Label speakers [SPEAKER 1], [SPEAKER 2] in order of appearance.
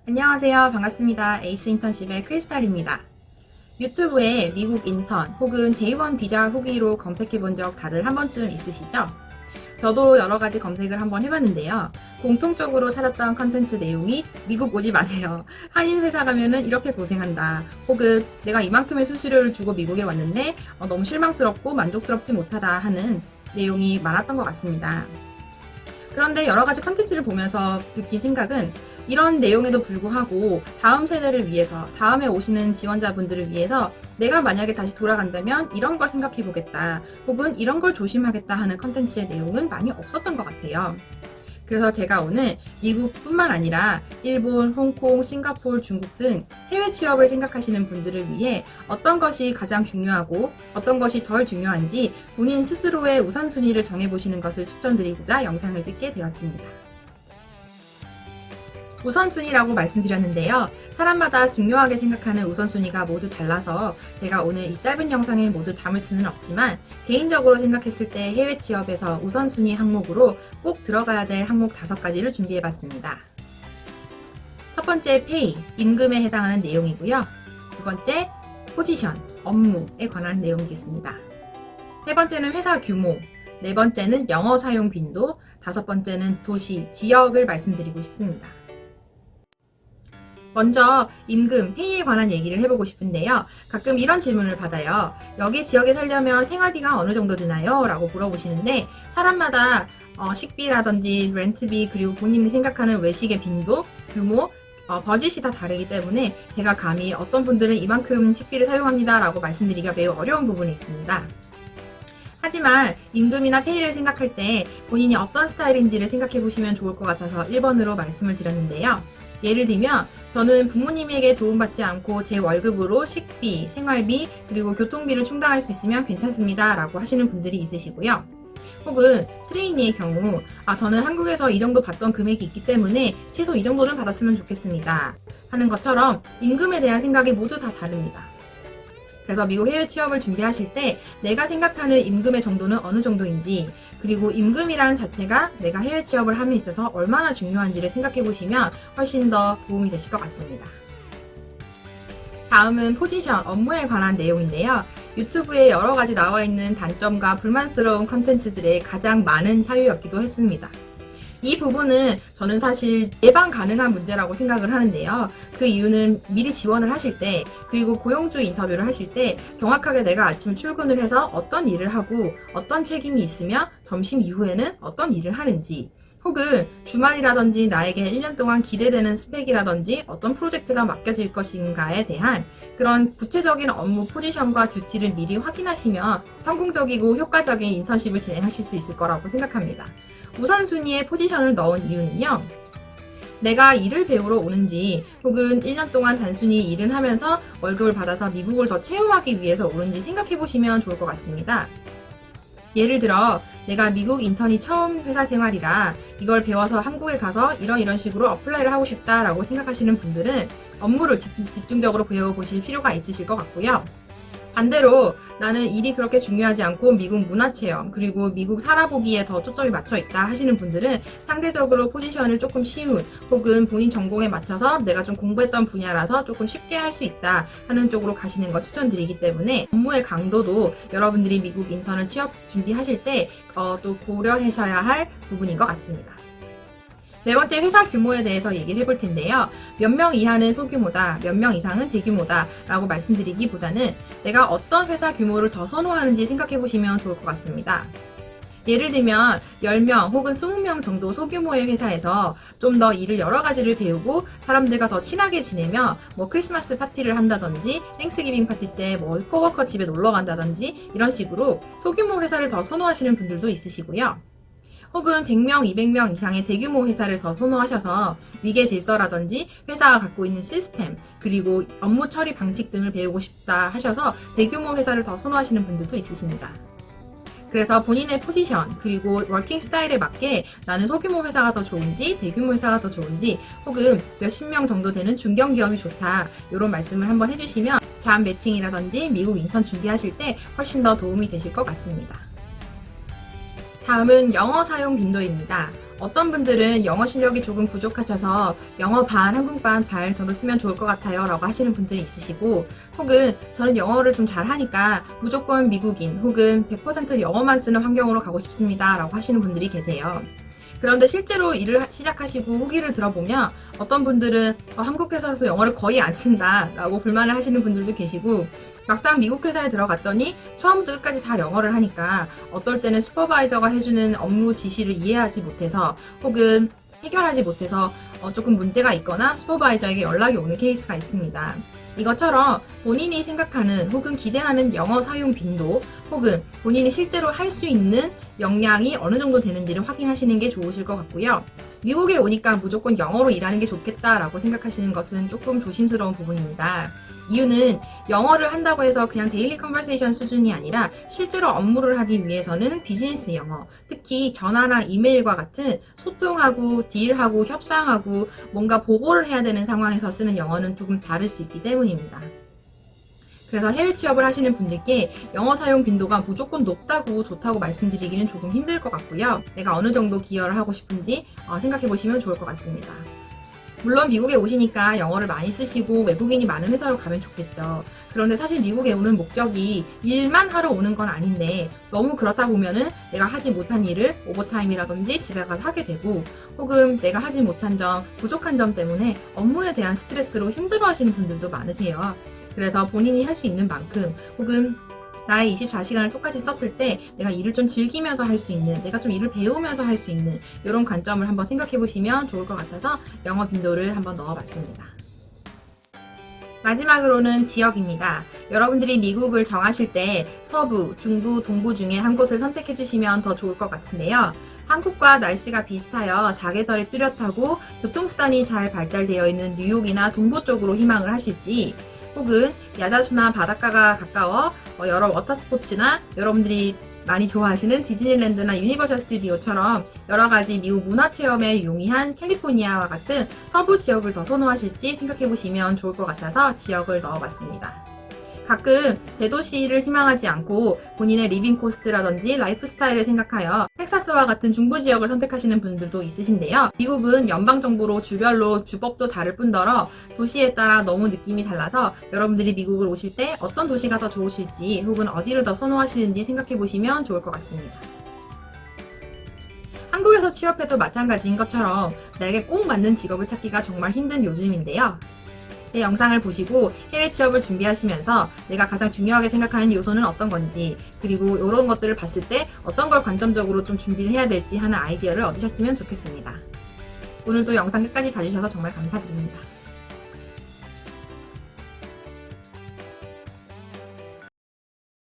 [SPEAKER 1] 안녕하세요. 반갑습니다. 에이스 인턴십의 크리스탈입니다. 유튜브에 미국 인턴 혹은 J1 비자 후기로 검색해 본 적 다들 한 번쯤 있으시죠? 저도 여러 가지 검색을 한번 해봤는데요. 공통적으로 찾았던 컨텐츠 내용이 미국 오지 마세요. 한인 회사 가면은 이렇게 고생한다. 혹은 내가 이만큼의 수수료를 주고 미국에 왔는데 너무 실망스럽고 만족스럽지 못하다 하는 내용이 많았던 것 같습니다. 그런데 여러 가지 컨텐츠를 보면서 느낀 생각은 이런 내용에도 불구하고 다음 세대를 위해서, 다음에 오시는 지원자분들을 위해서 내가 만약에 다시 돌아간다면 이런 걸 생각해 보겠다, 혹은 이런 걸 조심하겠다 하는 컨텐츠의 내용은 많이 없었던 것 같아요. 그래서 제가 오늘 미국뿐만 아니라 일본, 홍콩, 싱가포르, 중국 등 해외 취업을 생각하시는 분들을 위해 어떤 것이 가장 중요하고 어떤 것이 덜 중요한지 본인 스스로의 우선순위를 정해보시는 것을 추천드리고자 영상을 찍게 되었습니다. 우선순위라고 말씀드렸는데요. 사람마다 중요하게 생각하는 우선순위가 모두 달라서 제가 오늘 이 짧은 영상에 모두 담을 수는 없지만 개인적으로 생각했을 때 해외 취업에서 우선순위 항목으로 꼭 들어가야 될 항목 5가지를 준비해봤습니다. 첫 번째 페이, 임금에 해당하는 내용이고요. 두 번째 포지션, 업무에 관한 내용이겠습니다. 세 번째는 회사 규모, 네 번째는 영어 사용 빈도, 다섯 번째는 도시, 지역을 말씀드리고 싶습니다. 먼저 임금, 페이에 관한 얘기를 해보고 싶은데요. 가끔 이런 질문을 받아요. 여기 지역에 살려면 생활비가 어느 정도 드나요? 라고 물어보시는데 사람마다 식비라든지 렌트비 그리고 본인이 생각하는 외식의 빈도, 규모, 버짓이 다 다르기 때문에 제가 감히 어떤 분들은 이만큼 식비를 사용합니다 라고 말씀드리기가 매우 어려운 부분이 있습니다. 하지만 임금이나 페이를 생각할 때 본인이 어떤 스타일인지를 생각해 보시면 좋을 것 같아서 1번으로 말씀을 드렸는데요. 예를 들면 저는 부모님에게 도움받지 않고 제 월급으로 식비, 생활비, 그리고 교통비를 충당할 수 있으면 괜찮습니다 라고 하시는 분들이 있으시고요. 혹은 트레이니의 경우 저는 한국에서 이 정도 받던 금액이 있기 때문에 최소 이 정도는 받았으면 좋겠습니다 하는 것처럼 임금에 대한 생각이 모두 다 다릅니다. 그래서 미국 해외 취업을 준비하실 때 내가 생각하는 임금의 정도는 어느 정도인지, 그리고 임금이라는 자체가 내가 해외 취업을 함에 있어서 얼마나 중요한지를 생각해 보시면 훨씬 더 도움이 되실 것 같습니다. 다음은 포지션, 업무에 관한 내용인데요. 유튜브에 여러 가지 나와 있는 단점과 불만스러운 컨텐츠들의 가장 많은 사유였기도 했습니다. 이 부분은 저는 사실 예방 가능한 문제라고 생각을 하는데요. 그 이유는 미리 지원을 하실 때, 그리고 고용주 인터뷰를 하실 때 정확하게 내가 아침 출근을 해서 어떤 일을 하고 어떤 책임이 있으며 점심 이후에는 어떤 일을 하는지, 혹은 주말이라든지 나에게 1년 동안 기대되는 스펙이라든지 어떤 프로젝트가 맡겨질 것인가에 대한 그런 구체적인 업무 포지션과 듀티를 미리 확인하시면 성공적이고 효과적인 인턴십을 진행하실 수 있을 거라고 생각합니다. 우선순위에 포지션을 넣은 이유는요. 내가 일을 배우러 오는지 혹은 1년 동안 단순히 일을 하면서 월급을 받아서 미국을 더 체험하기 위해서 오는지 생각해 보시면 좋을 것 같습니다. 예를 들어 내가 미국 인턴이 처음 회사 생활이라 이걸 배워서 한국에 가서 이런 식으로 어플라이를 하고 싶다라고 생각하시는 분들은 업무를 집중적으로 배워보실 필요가 있으실 것 같고요. 반대로 나는 일이 그렇게 중요하지 않고 미국 문화체험 그리고 미국 살아보기에 더 초점이 맞춰 있다 하시는 분들은 상대적으로 포지션을 조금 쉬운 혹은 본인 전공에 맞춰서 내가 좀 공부했던 분야라서 조금 쉽게 할 수 있다 하는 쪽으로 가시는 거 추천드리기 때문에 업무의 강도도 여러분들이 미국 인턴을 취업 준비하실 때 또 고려하셔야 할 부분인 것 같습니다. 네 번째, 회사 규모에 대해서 얘기를 해볼 텐데요. 몇 명 이하는 소규모다, 몇 명 이상은 대규모다 라고 말씀드리기보다는 내가 어떤 회사 규모를 더 선호하는지 생각해 보시면 좋을 것 같습니다. 예를 들면 10명 혹은 20명 정도 소규모의 회사에서 좀 더 일을 여러 가지를 배우고 사람들과 더 친하게 지내며 크리스마스 파티를 한다든지 땡스기빙 파티 때 코워커 집에 놀러 간다든지 이런 식으로 소규모 회사를 더 선호하시는 분들도 있으시고요. 혹은 100명, 200명 이상의 대규모 회사를 더 선호하셔서 위계 질서라든지 회사가 갖고 있는 시스템, 그리고 업무 처리 방식 등을 배우고 싶다 하셔서 대규모 회사를 더 선호하시는 분들도 있으십니다. 그래서 본인의 포지션, 그리고 워킹 스타일에 맞게 나는 소규모 회사가 더 좋은지, 대규모 회사가 더 좋은지, 혹은 몇십 명 정도 되는 중견기업이 좋다, 이런 말씀을 한번 해주시면 잡 매칭이라든지 미국 인턴 준비하실 때 훨씬 더 도움이 되실 것 같습니다. 다음은 영어 사용 빈도입니다. 어떤 분들은 영어 실력이 조금 부족하셔서 영어 반, 한국반 반 정도 쓰면 좋을 것 같아요 라고 하시는 분들이 있으시고, 혹은 저는 영어를 좀 잘하니까 무조건 미국인 혹은 100% 영어만 쓰는 환경으로 가고 싶습니다 라고 하시는 분들이 계세요. 그런데 실제로 일을 시작하시고 후기를 들어보면 어떤 분들은 한국 회사에서 영어를 거의 안 쓴다 라고 불만을 하시는 분들도 계시고, 막상 미국 회사에 들어갔더니 처음부터 끝까지 다 영어를 하니까 어떨 때는 슈퍼바이저가 해주는 업무 지시를 이해하지 못해서 혹은 해결하지 못해서 조금 문제가 있거나 슈퍼바이저에게 연락이 오는 케이스가 있습니다. 이것처럼 본인이 생각하는 혹은 기대하는 영어 사용 빈도 혹은 본인이 실제로 할 수 있는 역량이 어느 정도 되는지를 확인하시는 게 좋으실 것 같고요. 미국에 오니까 무조건 영어로 일하는 게 좋겠다라고 생각하시는 것은 조금 조심스러운 부분입니다. 이유는 영어를 한다고 해서 그냥 데일리 컨버세이션 수준이 아니라 실제로 업무를 하기 위해서는 비즈니스 영어, 특히 전화나 이메일과 같은 소통하고 딜하고 협상하고 뭔가 보고를 해야 되는 상황에서 쓰는 영어는 조금 다를 수 있기 때문입니다. 그래서 해외 취업을 하시는 분들께 영어 사용 빈도가 무조건 높다고 좋다고 말씀드리기는 조금 힘들 것 같고요. 내가 어느 정도 기여를 하고 싶은지 생각해 보시면 좋을 것 같습니다. 물론 미국에 오시니까 영어를 많이 쓰시고 외국인이 많은 회사로 가면 좋겠죠. 그런데 사실 미국에 오는 목적이 일만 하러 오는 건 아닌데 너무 그렇다 보면은 내가 하지 못한 일을 오버타임이라든지 집에 가서 하게 되고, 혹은 내가 하지 못한 점, 부족한 점 때문에 업무에 대한 스트레스로 힘들어 하시는 분들도 많으세요. 그래서 본인이 할 수 있는 만큼 혹은 나의 24시간을 똑같이 썼을 때 내가 일을 좀 즐기면서 할 수 있는, 내가 좀 일을 배우면서 할 수 있는 이런 관점을 한번 생각해 보시면 좋을 것 같아서 영어 빈도를 한번 넣어봤습니다. 마지막으로는 지역입니다. 여러분들이 미국을 정하실 때 서부, 중부, 동부 중에 한 곳을 선택해 주시면 더 좋을 것 같은데요. 한국과 날씨가 비슷하여 사계절이 뚜렷하고 교통수단이 잘 발달되어 있는 뉴욕이나 동부 쪽으로 희망을 하실지, 혹은 야자수나 바닷가가 가까워 여러 워터스포츠나 여러분들이 많이 좋아하시는 디즈니랜드나 유니버셜 스튜디오처럼 여러가지 미국 문화체험에 용이한 캘리포니아와 같은 서부 지역을 더 선호하실지 생각해보시면 좋을 것 같아서 지역을 넣어봤습니다. 가끔 대도시를 희망하지 않고 본인의 리빙 코스트라든지 라이프 스타일을 생각하여 텍사스와 같은 중부 지역을 선택하시는 분들도 있으신데요. 미국은 연방정부로 주별로 주법도 다를 뿐더러 도시에 따라 너무 느낌이 달라서 여러분들이 미국을 오실 때 어떤 도시가 더 좋으실지 혹은 어디를 더 선호하시는지 생각해 보시면 좋을 것 같습니다. 한국에서 취업해도 마찬가지인 것처럼 나에게 꼭 맞는 직업을 찾기가 정말 힘든 요즘인데요. 내 영상을 보시고 해외 취업을 준비하시면서 내가 가장 중요하게 생각하는 요소는 어떤 건지, 그리고 이런 것들을 봤을 때 어떤 걸 관점적으로 좀 준비를 해야 될지 하는 아이디어를 얻으셨으면 좋겠습니다. 오늘도 영상 끝까지 봐주셔서 정말 감사드립니다.